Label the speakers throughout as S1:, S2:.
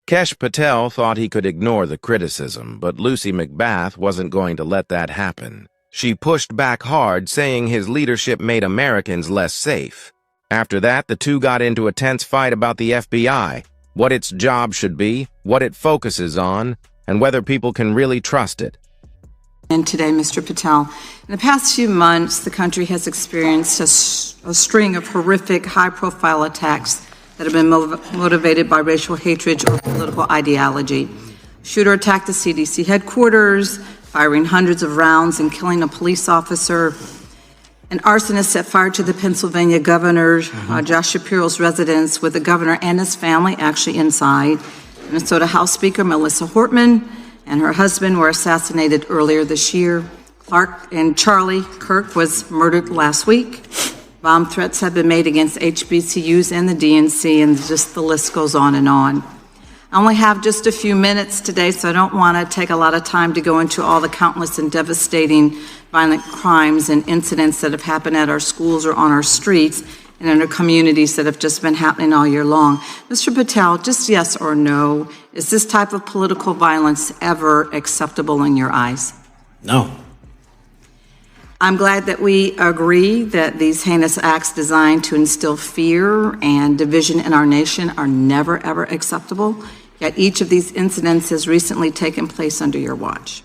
S1: Kash Patel thought he could ignore the criticism, but Lucy McBath wasn't going to let that happen. She pushed back hard, saying his leadership made Americans less safe. After that, the two got into a tense fight about the FBI, what its job should be, what it focuses on, and whether people can really trust it.
S2: And today, Mr. Patel, in the past few months, the country has experienced a string of horrific, high-profile attacks that have been motivated by racial hatred or political ideology. Shooter attacked the CDC headquarters, firing hundreds of rounds and killing a police officer. An arsonist set fire to the Pennsylvania governor, Josh Shapiro's residence, with the governor and his family actually inside. Minnesota House Speaker Melissa Hortman and her husband were assassinated earlier this year. Clark and Charlie Kirk was murdered last week. Bomb threats have been made against HBCUs and the DNC, and just the list goes on and on. I only have just a few minutes today, so I don't want to take a lot of time to go into all the countless and devastating violent crimes and incidents that have happened at our schools or on our streets and in our communities that have just been happening all year long. Mr. Patel, just yes or no, is this type of political violence ever acceptable in your eyes?
S3: No.
S2: I'm glad that we agree that these heinous acts designed to instill fear and division in our nation are never, ever acceptable, yet each of these incidents has recently taken place under your watch.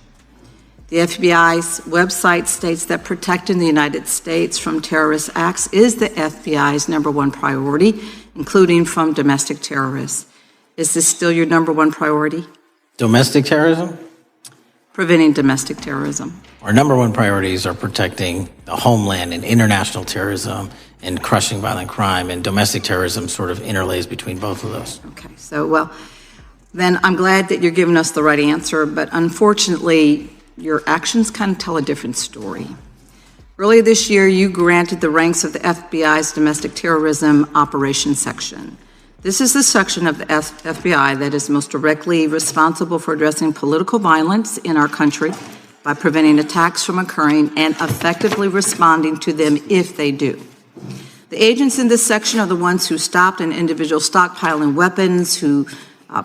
S2: The FBI's website states that protecting the United States from terrorist acts is the FBI's #1 priority, including from domestic terrorists. Is this still your #1 priority?
S3: Domestic terrorism?
S2: Preventing domestic terrorism.
S3: Our #1 priorities are protecting the homeland and international terrorism and crushing violent crime, and domestic terrorism sort of interlays between both of those.
S2: Okay, so, well, then I'm glad that you're giving us the right answer, but unfortunately, your actions kind of tell a different story. Earlier this year, you granted the ranks of the FBI's Domestic Terrorism Operations Section. This is the section of the FBI that is most directly responsible for addressing political violence in our country by preventing attacks from occurring and effectively responding to them if they do. The agents in this section are the ones who stopped an individual stockpiling weapons, who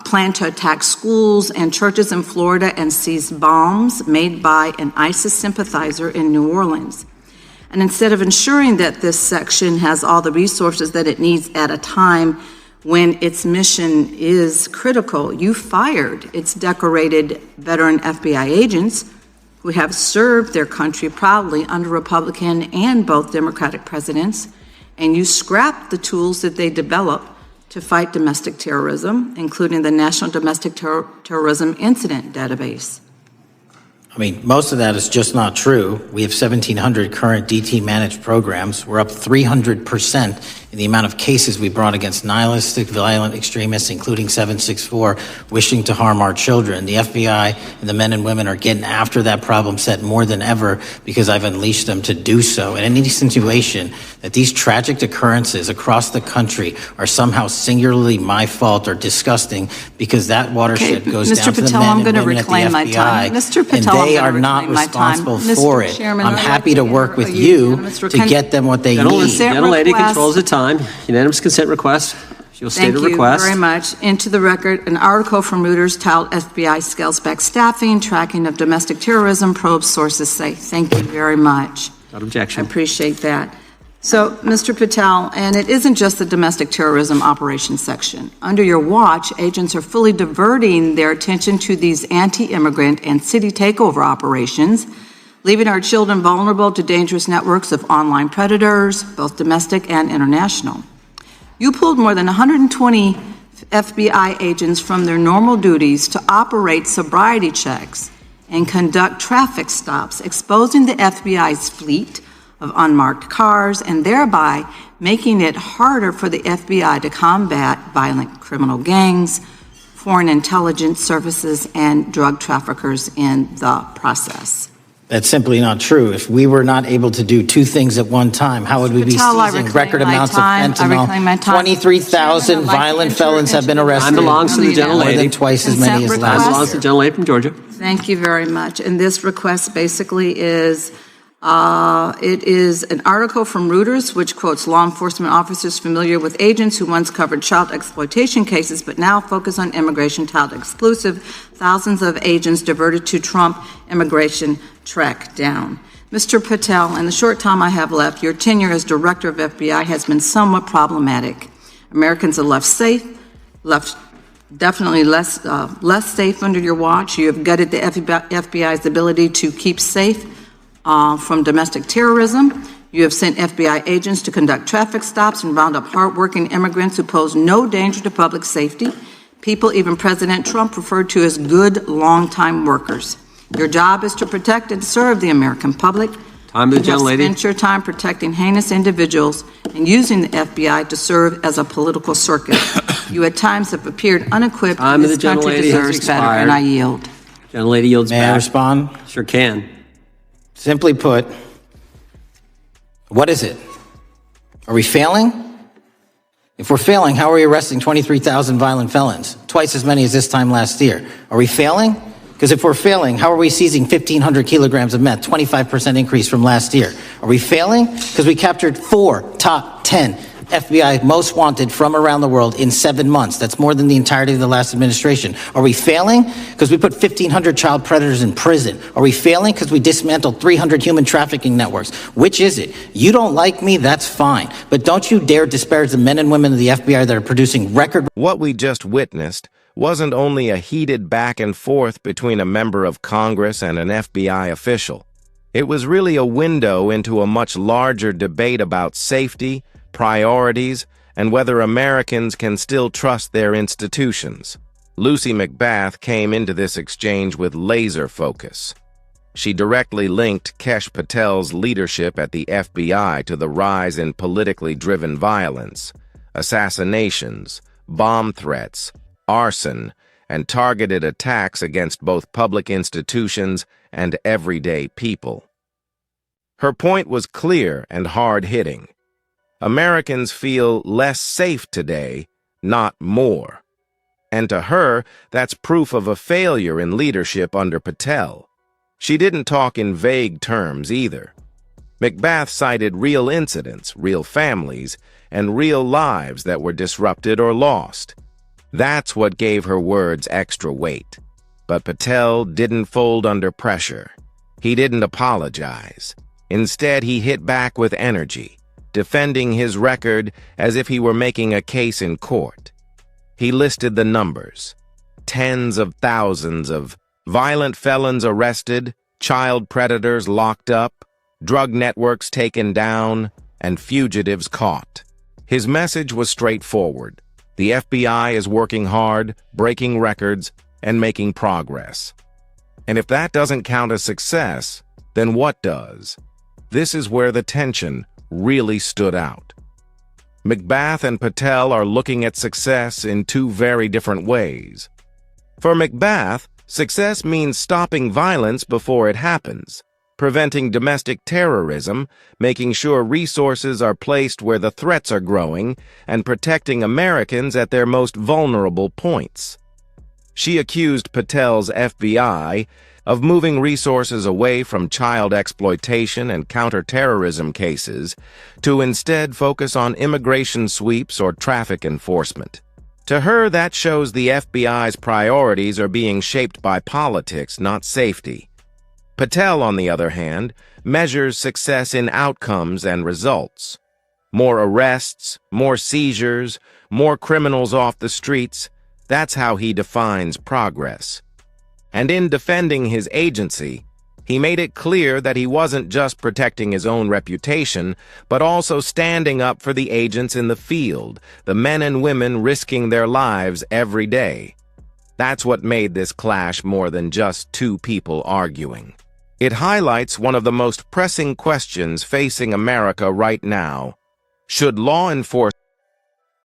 S2: planned to attack schools and churches in Florida and seized bombs made by an ISIS sympathizer in New Orleans. And instead of ensuring that this section has all the resources that it needs at a time when its mission is critical, you fired its decorated veteran FBI agents who have served their country proudly under Republican and both Democratic presidents, and you scrapped the tools that they developed to fight domestic terrorism, including the National Domestic Terrorism Incident Database.
S3: I mean, most of that is just not true. We have 1,700 current DT managed programs. We're up 300% in the amount of cases we brought against nihilistic, violent extremists, including 764, wishing to harm our children. The FBI and the men and women are getting after that problem set more than ever because I've unleashed them to do so. And any situation that these tragic occurrences across the country are somehow singularly my fault or disgusting because that watershed goes down to the men and women at the FBI.
S2: Mr. Patel,
S3: and they are not responsible for it. I'm happy to work with you to get them what they need.
S4: The lady controls the time. Unanimous consent request. You'll state a request.
S2: Thank you very much. Into the record, an article from Reuters titled FBI Scales Back Staffing, Tracking of Domestic Terrorism, Probes Sources Say. Thank you very much.
S4: Without objection.
S2: I appreciate that. So, Mr. Patel, and it isn't just the Domestic Terrorism Operations Section. Under your watch, agents are fully diverting their attention to these anti-immigrant and city takeover operations, leaving our children vulnerable to dangerous networks of online predators, both domestic and international. You pulled more than 120 FBI agents from their normal duties to operate sobriety checks and conduct traffic stops, exposing the FBI's fleet of unmarked cars and thereby making it harder for the FBI to combat violent criminal gangs, foreign intelligence services, and drug traffickers in the process.
S3: That's simply not true. If we were not able to do two things at one time, how would we be seizing record amounts of fentanyl? 23,000 violent felons have been arrested.
S4: Time belongs to the gentlelady.
S3: More than twice as many as last year.
S4: Belongs to the gentlelady from Georgia.
S2: Thank you very much. And this request basically is It is an article from Reuters, which quotes law enforcement officers familiar with agents who once covered child exploitation cases but now focus on immigration child exclusive. Thousands of agents diverted to Trump immigration track down. Mr. Patel, in the short time I have left, your tenure as director of FBI has been somewhat problematic. Americans are definitely less safe under your watch. You have gutted the FBI's ability to keep safe from domestic terrorism. You have sent FBI agents to conduct traffic stops and round up hardworking immigrants who pose no danger to public safety. People even President Trump referred to as good, long-time workers. Your job is to protect and serve the American public.
S4: Time, the gentlelady.
S2: You have spent your time protecting heinous individuals and using the FBI to serve as a political circus. You at times have appeared unequipped.
S4: Time,
S2: this country deserves better, and I yield.
S4: Gentlelady yields back.
S3: May I respond?
S4: Sure can.
S3: Simply put, what is it? Are we failing? If we're failing, how are we arresting 23,000 violent felons? Twice as many as this time last year. Are we failing? Because if we're failing, how are we seizing 1,500 kilograms of meth, 25% increase from last year? Are we failing? Because we captured 4 top 10 FBI most wanted from around the world in 7 months. That's more than the entirety of the last administration. Are we failing? Because we put 1,500 child predators in prison. Are we failing? Because we dismantled 300 human trafficking networks. Which is it? You don't like me, that's fine. But don't you dare disparage the men and women of the FBI that are producing record...
S1: What we just witnessed wasn't only a heated back and forth between a member of Congress and an FBI official. It was really a window into a much larger debate about safety, priorities, and whether Americans can still trust their institutions. Lucy McBath came into this exchange with laser focus. She directly linked Kash Patel's leadership at the FBI to the rise in politically driven violence, assassinations, bomb threats, arson, and targeted attacks against both public institutions and everyday people. Her point was clear and hard-hitting. Americans feel less safe today, not more. And to her, that's proof of a failure in leadership under Patel. She didn't talk in vague terms either. McBath cited real incidents, real families, and real lives that were disrupted or lost. That's what gave her words extra weight. But Patel didn't fold under pressure. He didn't apologize. Instead, he hit back with energy, defending his record as if he were making a case in court. He listed the numbers: tens of thousands of violent felons arrested, child predators locked up, drug networks taken down, and fugitives caught. His message was straightforward. The FBI is working hard, breaking records, and making progress. And if that doesn't count as success, then what does? This is where the tension really stood out. McBath and Patel are looking at success in two very different ways. For McBath, success means stopping violence before it happens, preventing domestic terrorism, making sure resources are placed where the threats are growing, and protecting Americans at their most vulnerable points. She accused Patel's FBI of moving resources away from child exploitation and counterterrorism cases to instead focus on immigration sweeps or traffic enforcement. To her, that shows the FBI's priorities are being shaped by politics, not safety. Patel, on the other hand, measures success in outcomes and results. More arrests, more seizures, more criminals off the streets, that's how he defines progress. And in defending his agency, he made it clear that he wasn't just protecting his own reputation, but also standing up for the agents in the field, the men and women risking their lives every day. That's what made this clash more than just two people arguing. It highlights one of the most pressing questions facing America right now. Should law enforcement